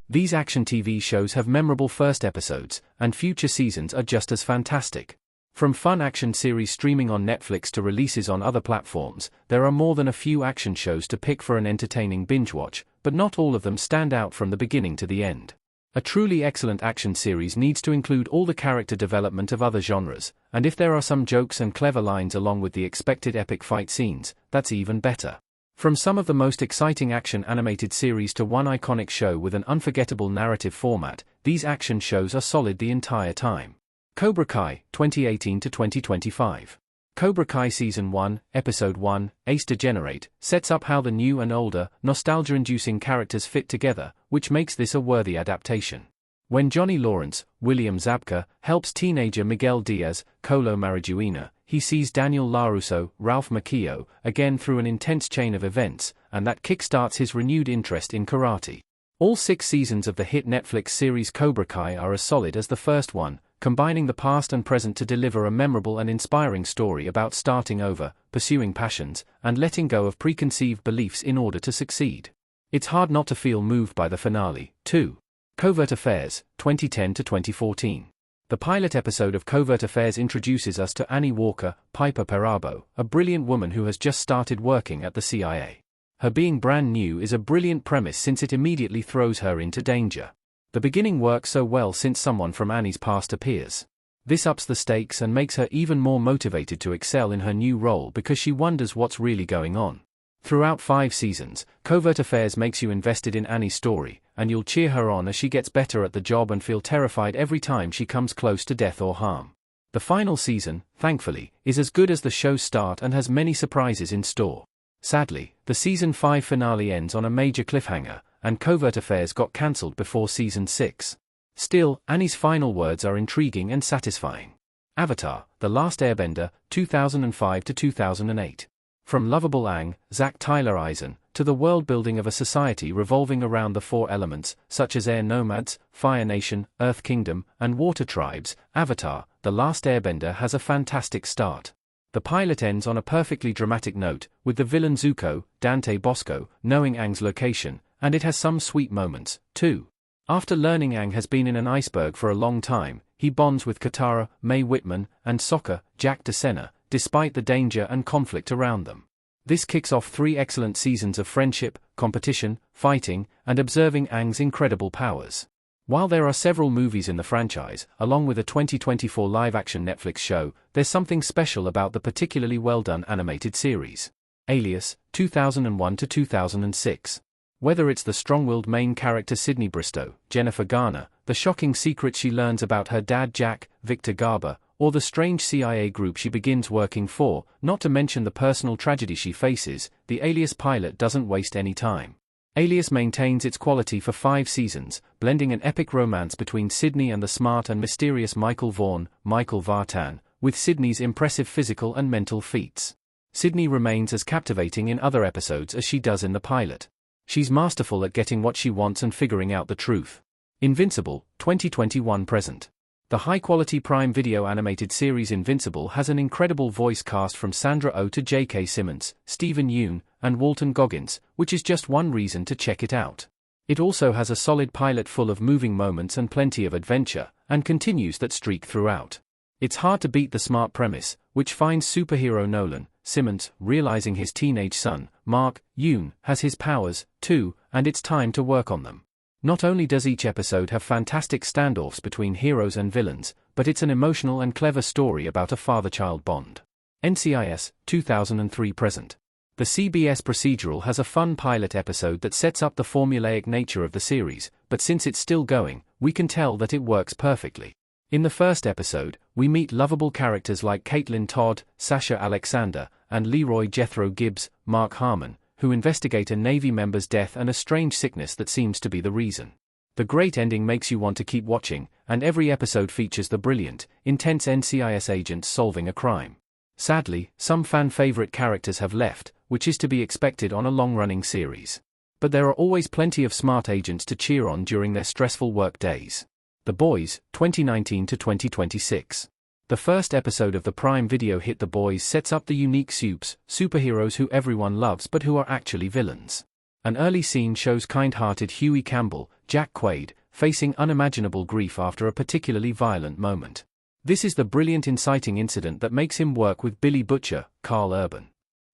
These action TV shows have memorable first episodes, and future seasons are just as fantastic. From fun action series streaming on Netflix to releases on other platforms, there are more than a few action shows to pick for an entertaining binge watch, but not all of them stand out from the beginning to the end. A truly excellent action series needs to include all the character development of other genres, and if there are some jokes and clever lines along with the expected epic fight scenes, that's even better. From some of the most exciting action animated series to one iconic show with an unforgettable narrative format, these action shows are solid the entire time. Cobra Kai, 2018 to 2025. Cobra Kai Season 1, Episode 1, Ace Degenerate, sets up how the new and older, nostalgia-inducing characters fit together, which makes this a worthy adaptation. When Johnny Lawrence, William Zabka, helps teenager Miguel Diaz, Colo Marijuana, he sees Daniel LaRusso, Ralph Macchio, again through an intense chain of events, and that kickstarts his renewed interest in karate. All 6 seasons of the hit Netflix series Cobra Kai are as solid as the first one, combining the past and present to deliver a memorable and inspiring story about starting over, pursuing passions, and letting go of preconceived beliefs in order to succeed. It's hard not to feel moved by the finale, too. Covert Affairs, 2010 to 2014. The pilot episode of Covert Affairs introduces us to Annie Walker, Piper Perabo, a brilliant woman who has just started working at the CIA. Her being brand new is a brilliant premise since it immediately throws her into danger. The beginning works so well since someone from Annie's past appears. This ups the stakes and makes her even more motivated to excel in her new role because she wonders what's really going on. Throughout 5 seasons, Covert Affairs makes you invested in Annie's story, and you'll cheer her on as she gets better at the job and feel terrified every time she comes close to death or harm. The final season, thankfully, is as good as the show's start and has many surprises in store. Sadly, the Season 5 finale ends on a major cliffhanger, and Covert Affairs got cancelled before Season 6. Still, Annie's final words are intriguing and satisfying. Avatar, The Last Airbender, 2005 to 2008. From lovable Aang, Zach Tyler Eisen, to the world-building of a society revolving around the 4 elements, such as air nomads, fire nation, earth kingdom, and water tribes, Avatar, The Last Airbender has a fantastic start. The pilot ends on a perfectly dramatic note, with the villain Zuko, Dante Bosco, knowing Aang's location, and it has some sweet moments, too. After learning Aang has been in an iceberg for a long time, he bonds with Katara, Mae Whitman, and Sokka, Jack DeSena, despite the danger and conflict around them. This kicks off 3 excellent seasons of friendship, competition, fighting, and observing Aang's incredible powers. While there are several movies in the franchise, along with a 2024 live-action Netflix show, there's something special about the particularly well-done animated series. Alias, 2001 to 2006. Whether it's the strong-willed main character Sydney Bristow, Jennifer Garner, the shocking secret she learns about her dad Jack, Victor Garber, or the strange CIA group she begins working for, not to mention the personal tragedy she faces, the Alias pilot doesn't waste any time. Alias maintains its quality for 5 seasons, blending an epic romance between Sydney and the smart and mysterious Michael Vaughn, Michael Vartan, with Sydney's impressive physical and mental feats. Sydney remains as captivating in other episodes as she does in the pilot. She's masterful at getting what she wants and figuring out the truth. Invincible, 2021 present. The high-quality Prime Video animated series Invincible has an incredible voice cast from Sandra Oh to J.K. Simmons, Stephen Yeun, and Walton Goggins, which is just one reason to check it out. It also has a solid pilot full of moving moments and plenty of adventure, and continues that streak throughout. It's hard to beat the smart premise, which finds superhero Nolan Simmons realizing his teenage son, Mark Yoon, has his powers, too, and it's time to work on them. Not only does each episode have fantastic standoffs between heroes and villains, but it's an emotional and clever story about a father-child bond. NCIS, 2003 present. The CBS procedural has a fun pilot episode that sets up the formulaic nature of the series, but since it's still going, we can tell that it works perfectly. In the first episode, we meet lovable characters like Caitlin Todd, Sasha Alexander, and Leroy Jethro Gibbs, Mark Harmon, who investigate a Navy member's death and a strange sickness that seems to be the reason. The great ending makes you want to keep watching, and every episode features the brilliant, intense NCIS agents solving a crime. Sadly, some fan-favorite characters have left, which is to be expected on a long-running series. But there are always plenty of smart agents to cheer on during their stressful work days. The Boys, 2019 to 2026. The first episode of the Prime Video hit The Boys sets up the unique superheroes who everyone loves but who are actually villains. An early scene shows kind-hearted Huey Campbell, Jack Quaid, facing unimaginable grief after a particularly violent moment. This is the brilliant inciting incident that makes him work with Billy Butcher, Carl Urban.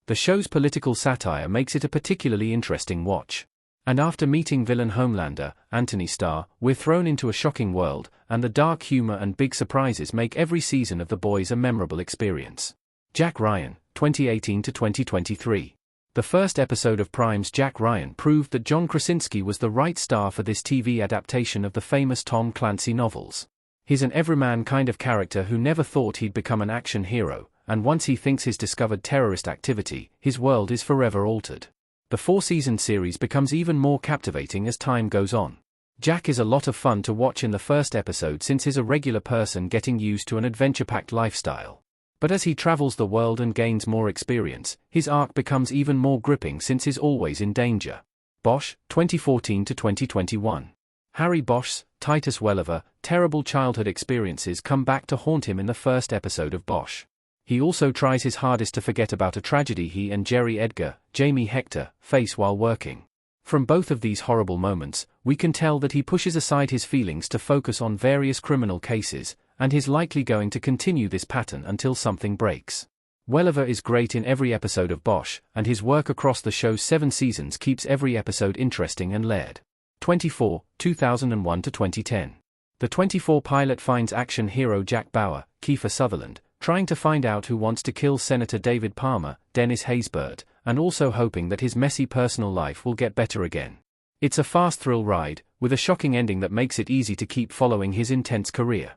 The show's political satire makes it a particularly interesting watch. And after meeting villain Homelander, Anthony Starr, we're thrown into a shocking world, and the dark humor and big surprises make every season of The Boys a memorable experience. Jack Ryan, 2018 to 2023. The first episode of Prime's Jack Ryan proved that John Krasinski was the right star for this TV adaptation of the famous Tom Clancy novels. He's an everyman kind of character who never thought he'd become an action hero, and once he thinks he's discovered terrorist activity, his world is forever altered. The 4-season series becomes even more captivating as time goes on. Jack is a lot of fun to watch in the first episode since he's a regular person getting used to an adventure-packed lifestyle. But as he travels the world and gains more experience, his arc becomes even more gripping since he's always in danger. Bosch, 2014 to 2021. Harry Bosch's, Titus Welliver, terrible childhood experiences come back to haunt him in the first episode of Bosch. He also tries his hardest to forget about a tragedy he and Jerry Edgar, Jamie Hector, face while working. From both of these horrible moments, we can tell that he pushes aside his feelings to focus on various criminal cases, and he's likely going to continue this pattern until something breaks. Welliver is great in every episode of Bosch, and his work across the show's 7 seasons keeps every episode interesting and layered. 24, 2001 to 2010. The 24 pilot finds action hero Jack Bauer, Kiefer Sutherland, trying to find out who wants to kill Senator David Palmer, Dennis Haysbert, and also hoping that his messy personal life will get better again. It's a fast thrill ride, with a shocking ending that makes it easy to keep following his intense career.